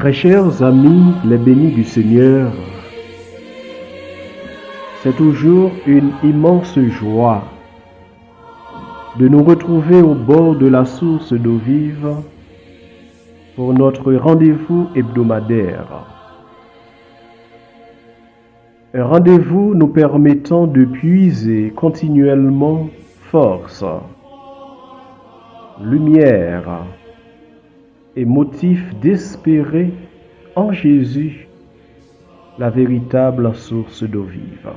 Très chers amis, les bénis du Seigneur, c'est toujours une immense joie de nous retrouver au bord de la source d'eau vive pour notre rendez-vous hebdomadaire. Un rendez-vous nous permettant de puiser continuellement force, lumière et motif d'espérer en Jésus, la véritable source d'eau vive.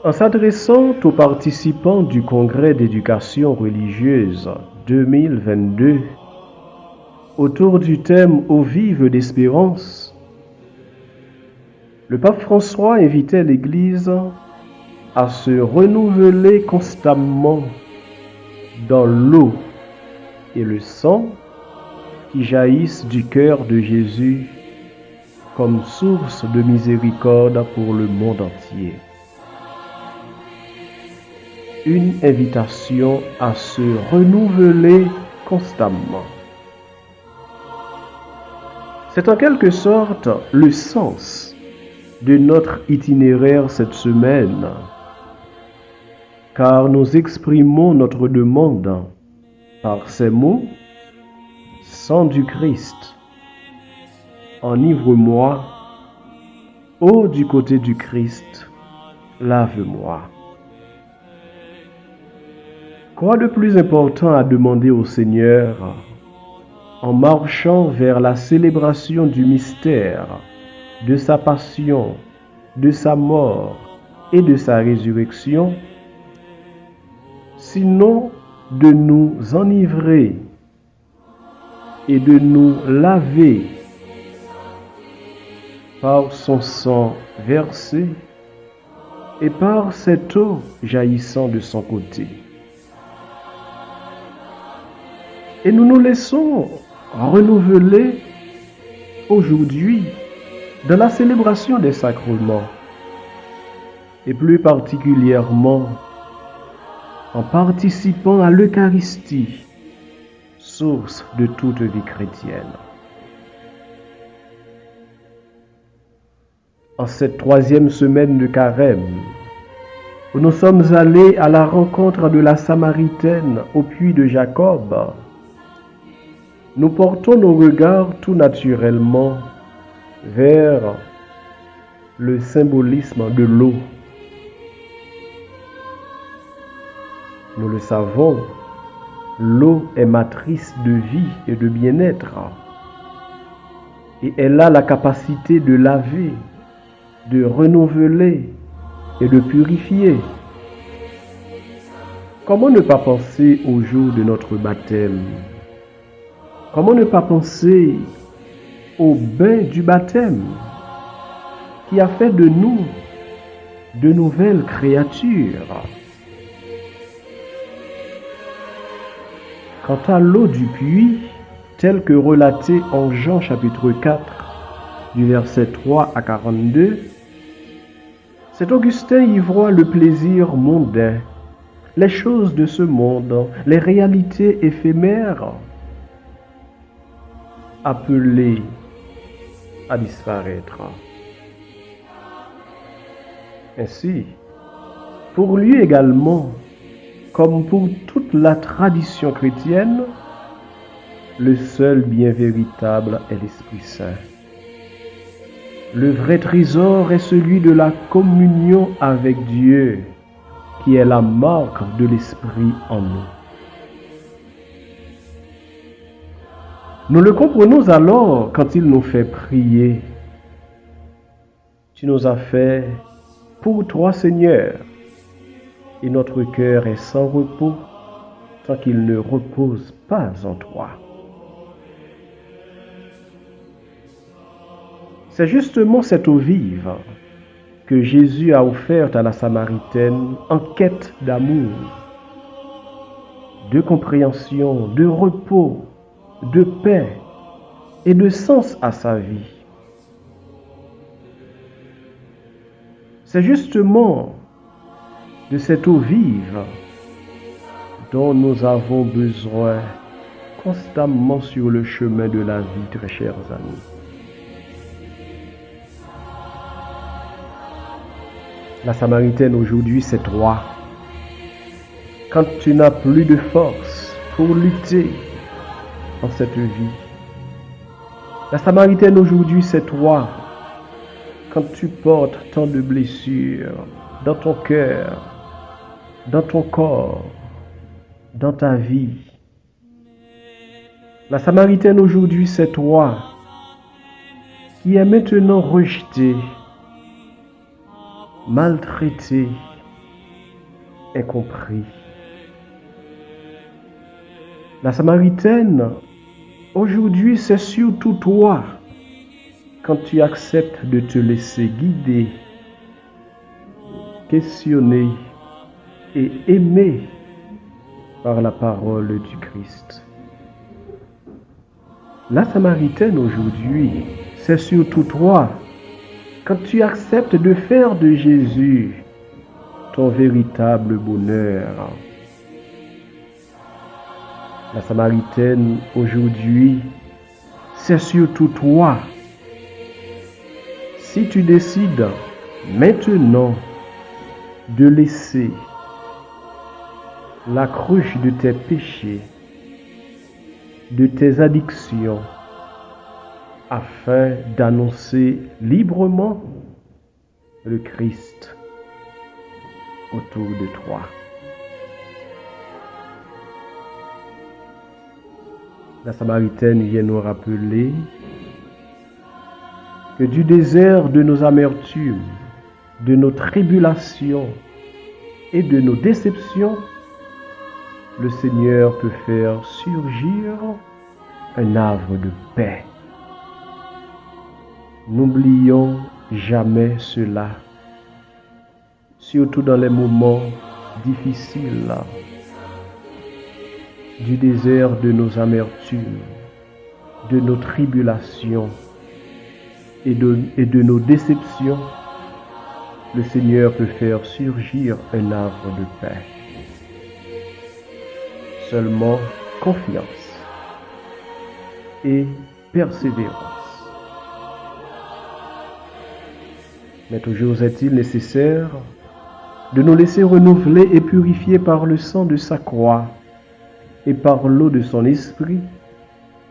En s'adressant aux participants du Congrès d'éducation religieuse 2022, autour du thème « Eau vive d'espérance », le pape François invitait l'Église à se renouveler constamment dans l'eau et le sang qui jaillissent du cœur de Jésus comme source de miséricorde pour le monde entier. Une invitation à se renouveler constamment. C'est en quelque sorte le sens de notre itinéraire cette semaine, car nous exprimons notre demande par ces mots: sang du Christ, enivre-moi, eau du côté du Christ, lave-moi. Quoi de plus important à demander au Seigneur en marchant vers la célébration du mystère de sa passion, de sa mort et de sa résurrection, sinon de nous enivrer et de nous laver par son sang versé et par cette eau jaillissant de son côté. Et nous nous laissons renouveler aujourd'hui dans la célébration des sacrements, et plus particulièrement en participant à l'Eucharistie, source de toute vie chrétienne. En cette troisième semaine de Carême, où nous sommes allés à la rencontre de la Samaritaine au puits de Jacob, nous portons nos regards tout naturellement vers le symbolisme de l'eau. Nous le savons, l'eau est matrice de vie et de bien-être. Et elle a la capacité de laver, de renouveler et de purifier. Comment ne pas penser au jour de notre baptême? Comment ne pas penser au bain du baptême qui a fait de nous de nouvelles créatures? Quant à l'eau du puits, telle que relatée en Jean chapitre 4, du verset 3 à 42, Saint Augustin y voit le plaisir mondain, les choses de ce monde, les réalités éphémères, appelées à disparaître. Ainsi, pour lui également, comme pour toute la tradition chrétienne, le seul bien véritable est l'Esprit Saint. Le vrai trésor est celui de la communion avec Dieu, qui est la marque de l'Esprit en nous. Nous le comprenons alors quand il nous fait prier. Tu nous as fait pour toi, Seigneur, et notre cœur est sans repos tant qu'il ne repose pas en toi. C'est justement cette eau vive que Jésus a offerte à la Samaritaine en quête d'amour, de compréhension, de repos, de paix et de sens à sa vie. C'est justement de cette eau vive dont nous avons besoin constamment sur le chemin de la vie, très chers amis. La Samaritaine aujourd'hui, c'est toi. Quand tu n'as plus de force pour lutter dans cette vie. La Samaritaine aujourd'hui, c'est toi. Quand tu portes tant de blessures dans ton cœur, dans ton corps, dans ta vie. La Samaritaine aujourd'hui, c'est toi qui est maintenant rejeté, maltraité, incompris. La Samaritaine, aujourd'hui, c'est surtout toi quand tu acceptes de te laisser guider, questionner et aimer par la parole du Christ. La Samaritaine aujourd'hui, c'est surtout toi quand tu acceptes de faire de Jésus ton véritable bonheur. La Samaritaine aujourd'hui, c'est surtout toi. Si tu décides maintenant de laisser la cruche de tes péchés, de tes addictions, afin d'annoncer librement le Christ autour de toi. La Samaritaine vient nous rappeler que du désert de nos amertumes, de nos tribulations et de nos déceptions, le Seigneur peut faire surgir un arbre de paix. N'oublions jamais cela, surtout dans les moments difficiles du désert de nos amertumes, de nos tribulations et de nos déceptions. Le Seigneur peut faire surgir un arbre de paix. Seulement confiance et persévérance. Mais toujours est-il nécessaire de nous laisser renouveler et purifier par le sang de sa croix et par l'eau de son esprit,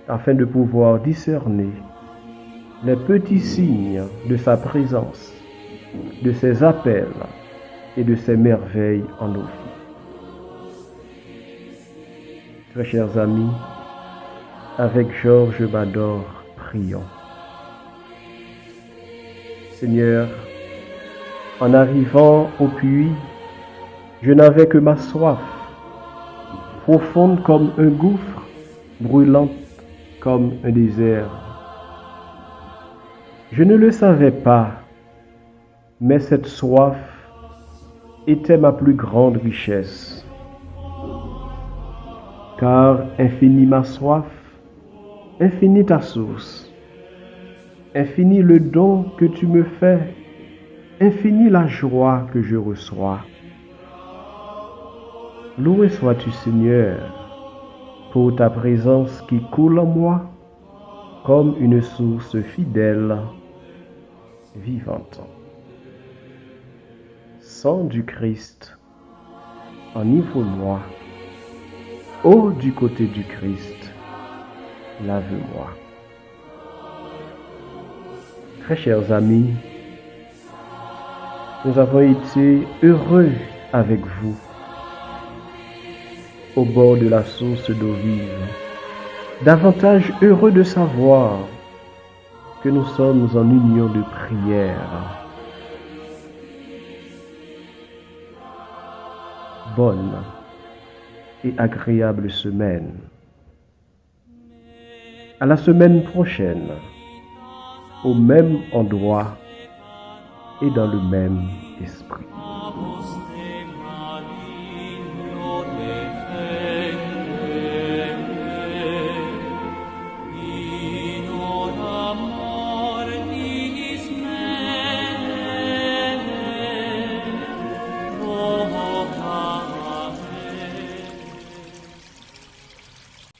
afin de pouvoir discerner les petits signes de sa présence, de ses appels et de ses merveilles en nos vies. Très chers amis, avec Georges Bador, prions. Seigneur, en arrivant au puits, je n'avais que ma soif, profonde comme un gouffre, brûlante comme un désert. Je ne le savais pas, mais cette soif était ma plus grande richesse. Car infinie ma soif, infinie ta source, infini le don que tu me fais, infinie la joie que je reçois. Loué sois-tu, Seigneur, pour ta présence qui coule en moi comme une source fidèle, vivante. Sang du Christ, enivre-moi. Ô du côté du Christ, lave-moi. Très chers amis, nous avons été heureux avec vous au bord de la source d'eau vive, davantage heureux de savoir que nous sommes en union de prière. Bonne et agréable semaine. À la semaine prochaine, au même endroit et dans le même esprit.